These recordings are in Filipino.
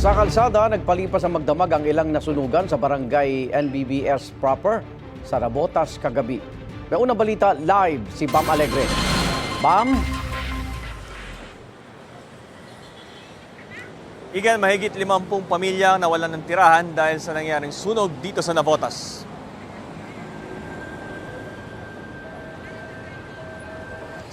Sa kalsada, nagpalipas ang magdamag ang ilang nasunugan sa barangay NBBS proper sa Navotas kagabi. May unang balita live si Bam Alegre. Bam? Igan, mahigit 50 pamilya nawalan ng tirahan dahil sa nangyaring sunog dito sa Navotas.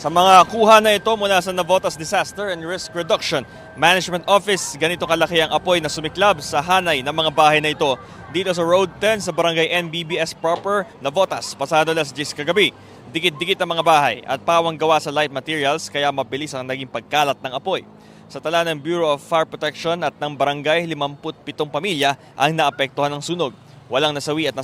Sa mga kuha na ito mula sa Navotas Disaster and Risk Reduction Management Office, ganito kalaki ang apoy na sumiklab sa hanay ng mga bahay na ito dito sa Road 10 sa barangay NBBS proper, Navotas, pasado alas 10 kagabi. Dikit-dikit ang mga bahay at pawang gawa sa light materials kaya mabilis ang naging pagkalat ng apoy. Sa tala ng Bureau of Fire Protection at ng barangay, 57 pamilya ang naapektuhan ng sunog. Walang nasawi at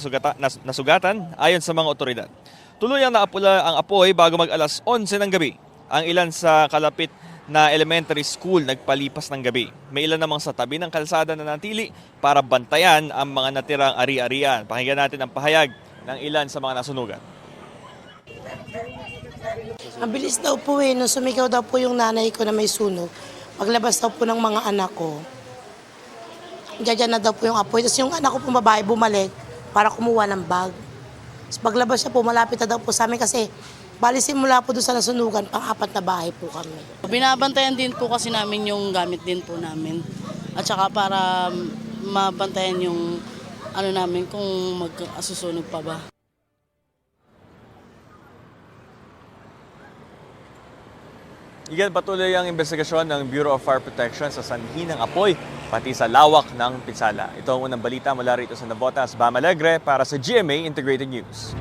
nasugatan ayon sa mga otoridad. Tuluyang naapula ang apoy bago mag-alas 11 ng gabi. Ang ilan sa kalapit na elementary school nagpalipas ng gabi. May ilan namang sa tabi ng kalsada na natili para bantayan ang mga natirang ari-arian. Pakinggan natin ang pahayag ng ilan sa mga nasunugan. Ang bilis daw po nung sumigaw daw po yung nanay ko na may sunog. Paglabas daw po ng mga anak ko, diyan na daw po yung apoy. Tapos yung anak ko pong babae bumalik para kumuha ng bag. Tapos paglabas siya po, malapit na daw po sa amin kasi bali simula po doon sa nasunugan, pang-apat na bahay po kami. Binabantayan din po kasi namin yung gamit din po namin. At saka para mabantayan yung ano namin kung mag-asusunog pa ba. Igan, patuloy ang investigasyon ng Bureau of Fire Protection sa sanhi ng apoy, pati sa lawak ng pinsala. Ito ang unang balita mula rito sa Navotas, Bam Alegre para sa GMA Integrated News.